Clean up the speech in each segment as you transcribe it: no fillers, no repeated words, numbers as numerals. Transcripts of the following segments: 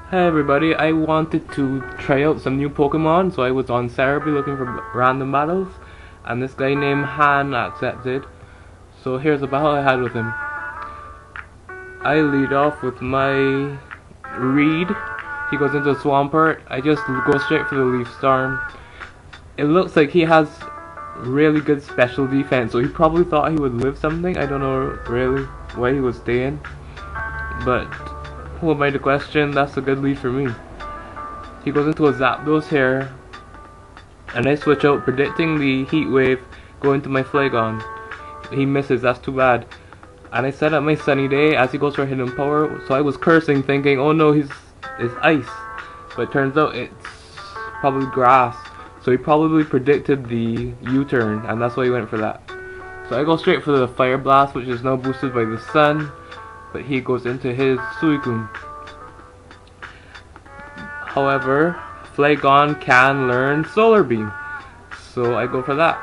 Hey everybody, I wanted to try out some new Pokemon, so I was on Serebii looking for random battles, and this guy named Han accepted. So here's a battle I had with him. I lead off with my Reed. He goes into Swampert. I just go straight for the Leaf Storm. It looks like he has really good special defense, so he probably thought he would live something. I don't know really why he was staying, but who am I to question? That's a good lead for me. He goes into a Zapdos here, and I switch out, predicting the Heat Wave, go into my Flagon. He misses, that's too bad. And I set up my Sunny Day as he goes for Hidden Power, so I was cursing, thinking, oh no, it's ice. But it turns out it's probably grass. So he probably predicted the U-turn, and that's why he went for that. So I go straight for the Fire Blast, which is now boosted by the sun. But he goes into his Suicune. However, Flagon can learn Solar Beam, so I go for that.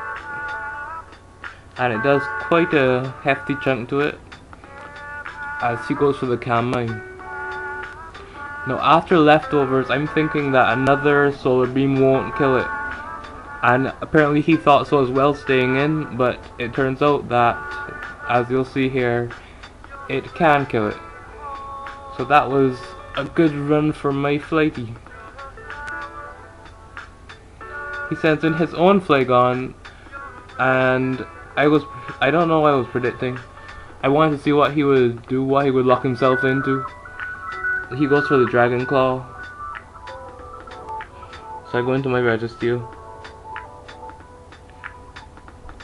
And it does quite a hefty chunk to it, as he goes for the Calm Mind. Now after Leftovers, I'm thinking that another Solar Beam won't kill it. And apparently he thought so as well, staying in, but it turns out that, as you'll see here, it can kill it. So that was a good run for my Flighty. He sends in his own Flagon, and I don't know what I was predicting. I wanted to see what he would do, what he would lock himself into. He goes for the Dragon Claw. So I go into my Registeel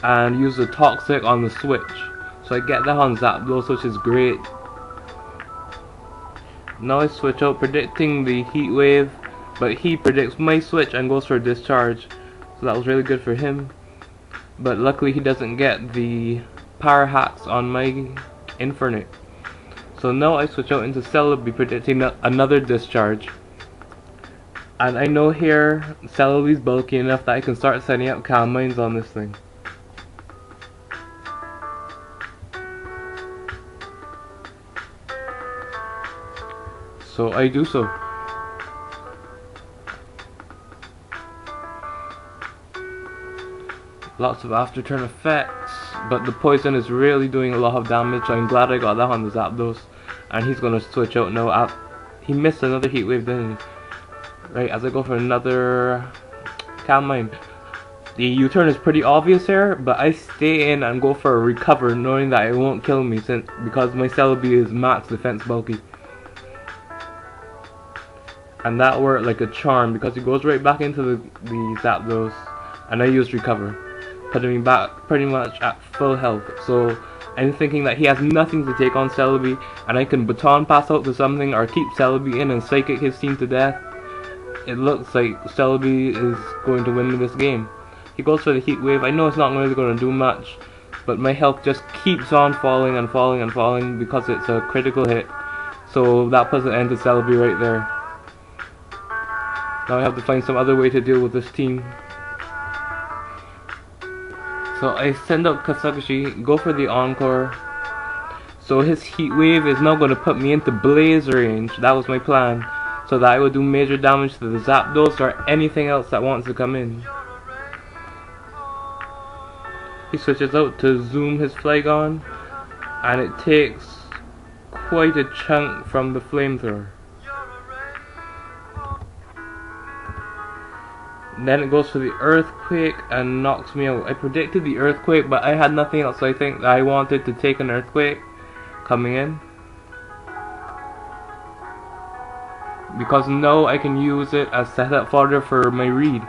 and use the Toxic on the switch. So I get that on Zapdos, which is great. Now I switch out, predicting the Heat Wave, but he predicts my switch and goes for Discharge. So that was really good for him. But luckily he doesn't get the Power Hacks on my Infernape. So now I switch out into Celebi, predicting another Discharge. And I know here Celebi's bulky enough that I can start setting up Calm Minds on this thing. So I do so. Lots of after turn effects, but the poison is really doing a lot of damage, so I'm glad I got that on the Zapdos. And he's gonna switch out now. He missed another Heat Wave, didn't he? Right, as I go for another Calm Mind. The U-turn is pretty obvious here, but I stay in and go for a Recover, knowing that it won't kill me because my Celebi is max defense bulky. And that worked like a charm, because he goes right back into the Zapdos, and I used Recover, putting me back pretty much at full health. So I'm thinking that he has nothing to take on Celebi, and I can Baton Pass out to something or keep Celebi in and Psychic his team to death. It looks like Celebi is going to win this game. He goes for the Heat Wave. I know it's not really going to do much, but my health just keeps on falling and falling and falling because it's a critical hit. So that puts an end to Celebi right there. Now I have to find some other way to deal with this team. So I send out Kasugashi, go for the Encore. So his Heat Wave is now going to put me into Blaze range. That was my plan. So that I would do major damage to the Zapdos or anything else that wants to come in. He switches out to Zoom his Flagon, and it takes quite a chunk from the Flamethrower. Then it goes for the Earthquake and knocks me out. I predicted the Earthquake, but I had nothing else, so I think I wanted to take an Earthquake coming in. Because now I can use it as setup fodder for my Reed.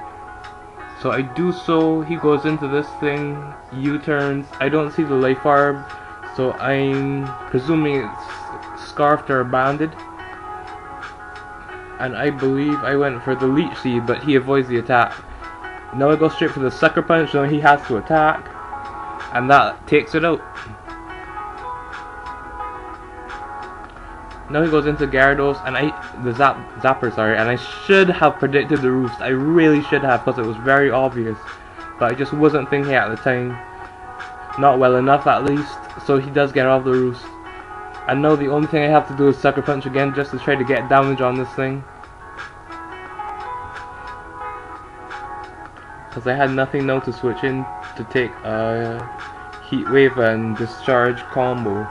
So I do so, he goes into this thing, U-turns. I don't see the Life Orb, so I'm presuming it's Scarfed or Banded. And I believe I went for the Leech Seed, but he avoids the attack. Now I go straight for the Sucker Punch, so he has to attack, and that takes it out. Now he goes into Gyarados, and Zapper, and I should have predicted the Roost. I really should have, because it was very obvious, but I just wasn't thinking at the time. Not well enough, at least. So he does get off the Roost. And now the only thing I have to do is Sucker Punch again just to try to get damage on this thing. Because I had nothing now to switch in to take a Heat Wave and Discharge combo.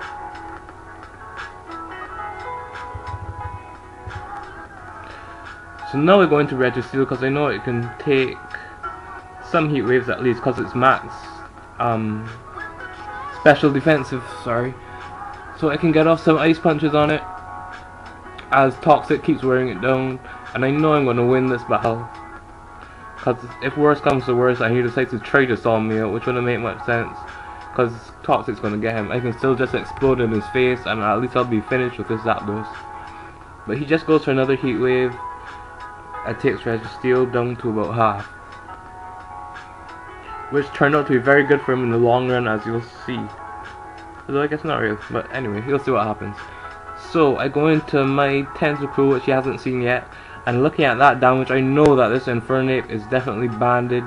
So now we're going to Registeel because I know it can take some Heat Waves at least because it's max special defensive, sorry. So I can get off some Ice Punches on it as Toxic keeps wearing it down, and I know I'm going to win this battle. Because if worse comes to worse and he decides to try to solve me out, which wouldn't make much sense, because Toxic's going to get him, I can still just explode in his face and at least I'll be finished with this Zapdos. But he just goes for another Heat Wave. It takes Registeel down to about half, which turned out to be very good for him in the long run, as you'll see. Although I guess not really, but anyway, you'll see what happens. So I go into my Tentacruel, which he hasn't seen yet, and looking at that damage, I know that this Infernape is definitely banded.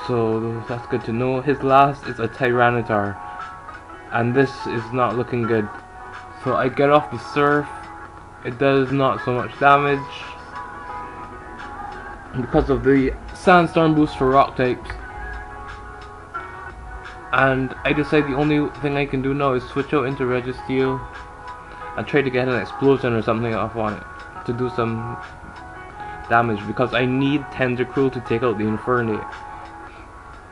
So that's good to know. His last is a Tyranitar, and this is not looking good. So I get off the Surf. It does not so much damage because of the Sandstorm boost for rock types. And I decide the only thing I can do now is switch out into Registeel and try to get an Explosion or something off on it to do some damage, because I need Tentacruel to take out the Infernape.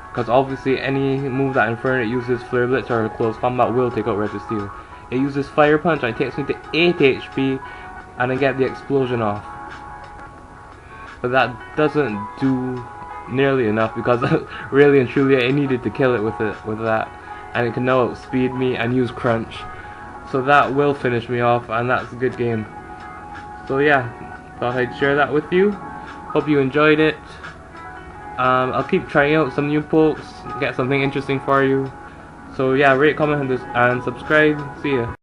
Because obviously any move that Infernape uses, Flare Blitz or Close Combat, will take out Registeel. It uses Fire Punch and it takes me to 8 HP and I get the Explosion off. But that doesn't do nearly enough, because really and truly I needed to kill it with that, and it can now outspeed me and use Crunch, so that will finish me off, and that's a good game. So yeah, thought I'd share that with you. Hope you enjoyed it. I'll keep trying out some new pokes, get something interesting for you. So yeah, rate, comment, and subscribe. See ya.